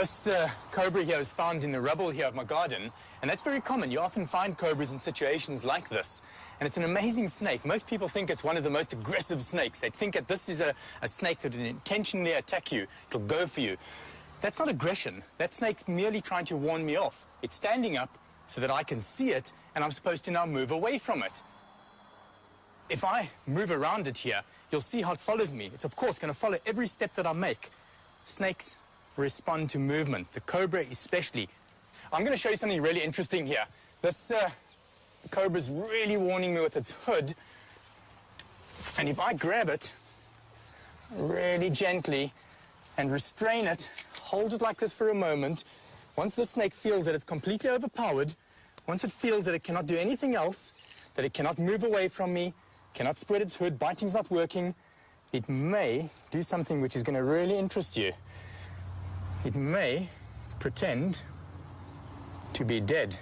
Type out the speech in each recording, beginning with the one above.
This cobra here is found in the rubble here of my garden, and that's very common. You often find cobras in situations like this, and it's an amazing snake. Most people think it's one of the most aggressive snakes. They think that this is a snake that will intentionally attack you. It'll go for you. That's not aggression. That snake's merely trying to warn me off. It's standing up so that I can see it, and I'm supposed to now move away from it. If I move around it here, you'll see how it follows me. It's, of course, going to follow every step that I make. Snakes respond to movement, the cobra especially. I'm going to show you something really interesting here. This cobra's really warning me with its hood. And if I grab it really gently and restrain it, hold it like this for a moment, once the snake feels that it's completely overpowered, once it feels that it cannot do anything else, that it cannot move away from me, cannot spread its hood, biting's not working, it may do something which is going to really interest you. It may pretend to be dead.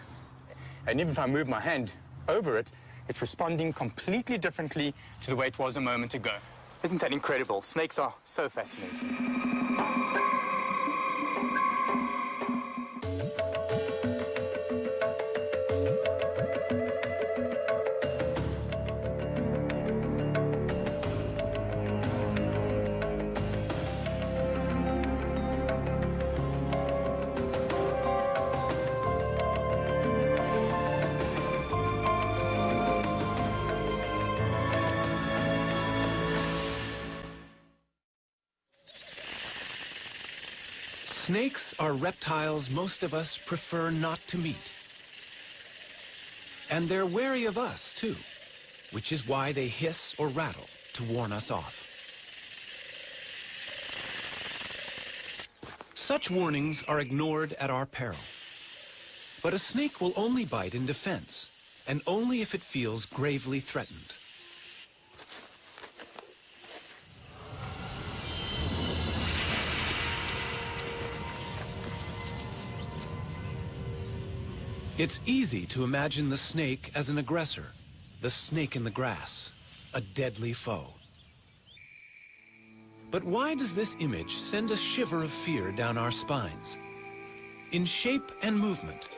And even if I move my hand over it, it's responding completely differently to the way it was a moment ago. Isn't that incredible? Snakes are so fascinating. Snakes are reptiles most of us prefer not to meet. And they're wary of us, too, which is why they hiss or rattle to warn us off. Such warnings are ignored at our peril. But a snake will only bite in defense, and only if it feels gravely threatened. It's easy to imagine the snake as an aggressor, the snake in the grass, a deadly foe. But why does this image send a shiver of fear down our spines? In shape and movement,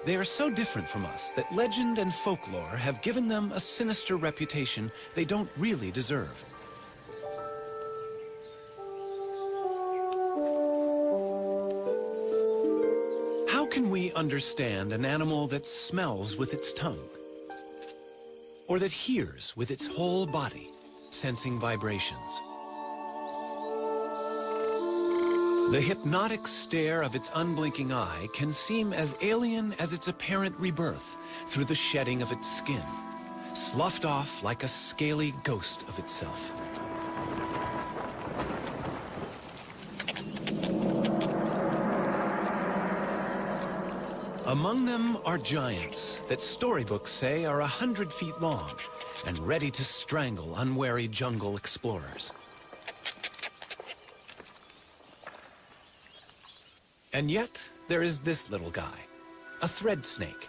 they are so different from us that legend and folklore have given them a sinister reputation they don't really deserve. How can we understand an animal that smells with its tongue? Or that hears with its whole body, sensing vibrations? The hypnotic stare of its unblinking eye can seem as alien as its apparent rebirth through the shedding of its skin, sloughed off like a scaly ghost of itself. Among them are giants that storybooks say are 100 feet long and ready to strangle unwary jungle explorers. And yet, there is this little guy, a thread snake,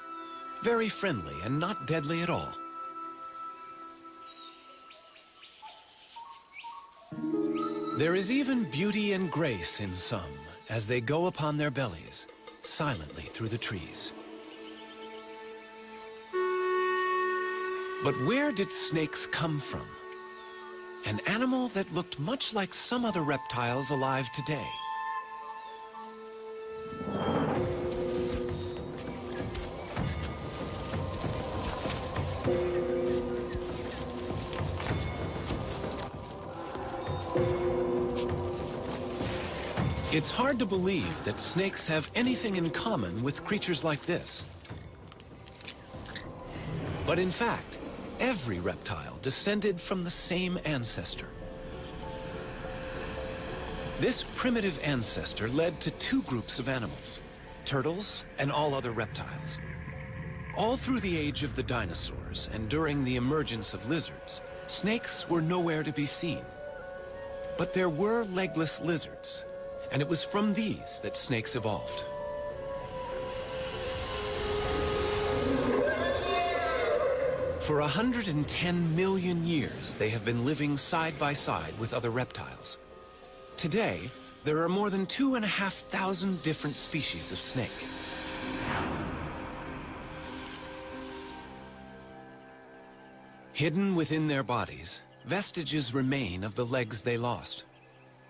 very friendly and not deadly at all. There is even beauty and grace in some as they go upon their bellies, silently through the trees. But where did snakes come from? An animal that looked much like some other reptiles alive today. It's hard to believe that snakes have anything in common with creatures like this. But in fact, every reptile descended from the same ancestor. This primitive ancestor led to two groups of animals, turtles and all other reptiles. All through the age of the dinosaurs and during the emergence of lizards, snakes were nowhere to be seen. But there were legless lizards, and it was from these that snakes evolved. For 110 million years, they have been living side by side with other reptiles. Today, there are more than 2,500 different species of snake. Hidden within their bodies, vestiges remain of the legs they lost.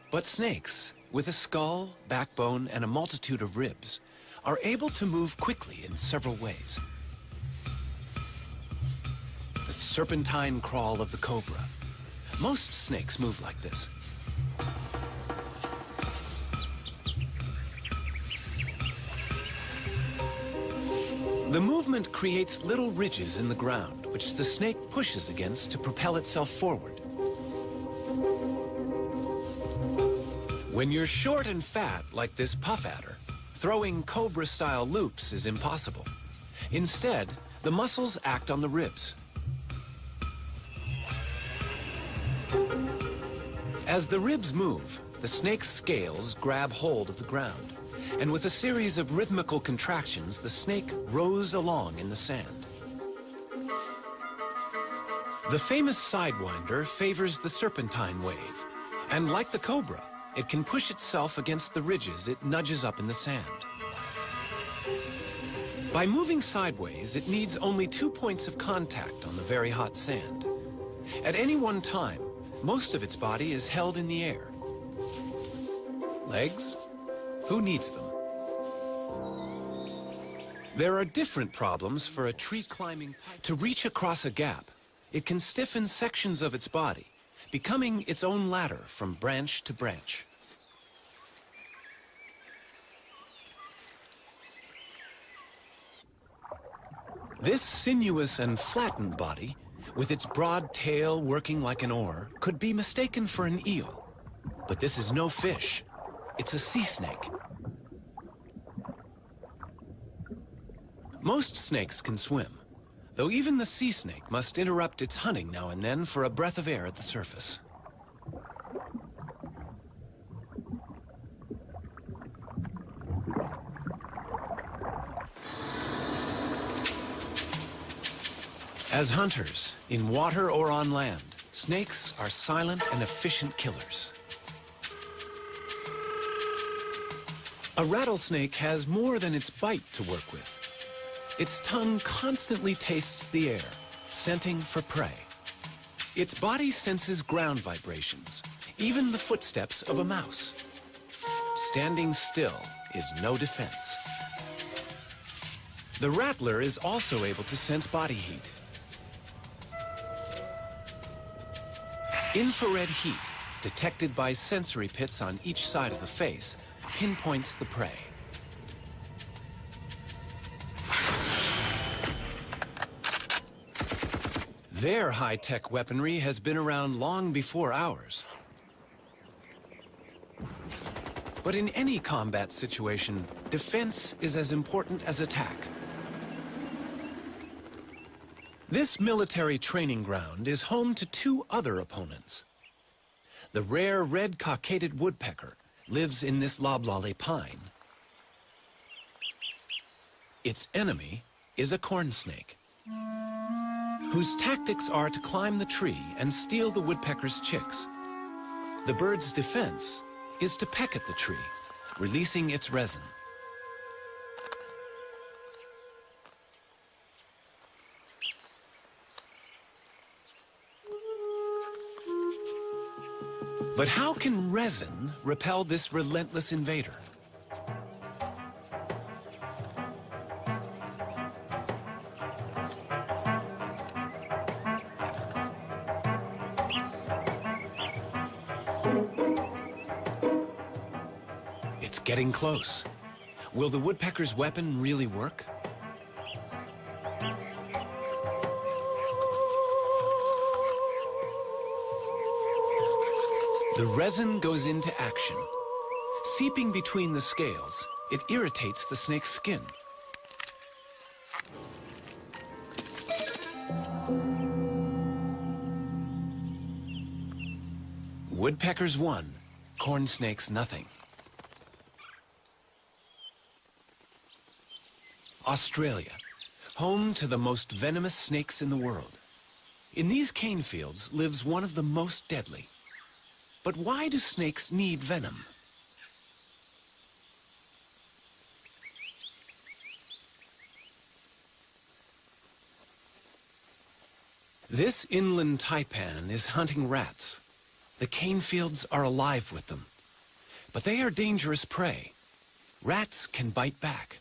But snakes, with a skull, backbone, and a multitude of ribs, are able to move quickly in several ways. The serpentine crawl of the cobra. Most snakes move like this. The movement creates little ridges in the ground, which the snake pushes against to propel itself forward. When you're short and fat, like this puff adder, throwing cobra-style loops is impossible. Instead, the muscles act on the ribs. As the ribs move, the snake's scales grab hold of the ground, and with a series of rhythmical contractions, the snake rows along in the sand. The famous sidewinder favors the serpentine wave, and like the cobra, it can push itself against the ridges it nudges up in the sand. By moving sideways, it needs only 2 points of contact on the very hot sand. At any one time, most of its body is held in the air. Legs? Who needs them? There are different problems for a tree-climbing python. To reach across a gap, it can stiffen sections of its body, becoming its own ladder from branch to branch. This sinuous and flattened body, with its broad tail working like an oar, could be mistaken for an eel. But this is no fish. It's a sea snake. Most snakes can swim, though even the sea snake must interrupt its hunting now and then for a breath of air at the surface. As hunters, in water or on land, snakes are silent and efficient killers. A rattlesnake has more than its bite to work with. Its tongue constantly tastes the air, scenting for prey. Its body senses ground vibrations, even the footsteps of a mouse. Standing still is no defense. The rattler is also able to sense body heat. Infrared heat, detected by sensory pits on each side of the face, pinpoints the prey. Their high-tech weaponry has been around long before ours. But in any combat situation, defense is as important as attack. This military training ground is home to 2 other opponents. The rare red cockaded woodpecker lives in this loblolly pine. Its enemy is a corn snake, whose tactics are to climb the tree and steal the woodpecker's chicks. The bird's defense is to peck at the tree, releasing its resin. But how can resin repel this relentless invader? It's getting close. Will the woodpecker's weapon really work? The resin goes into action. Seeping between the scales, it irritates the snake's skin. Woodpeckers won, corn snakes nothing. Australia, home to the most venomous snakes in the world. In these cane fields lives one of the most deadly. But why do snakes need venom? This inland taipan is hunting rats. The cane fields are alive with them. But they are dangerous prey. Rats can bite back.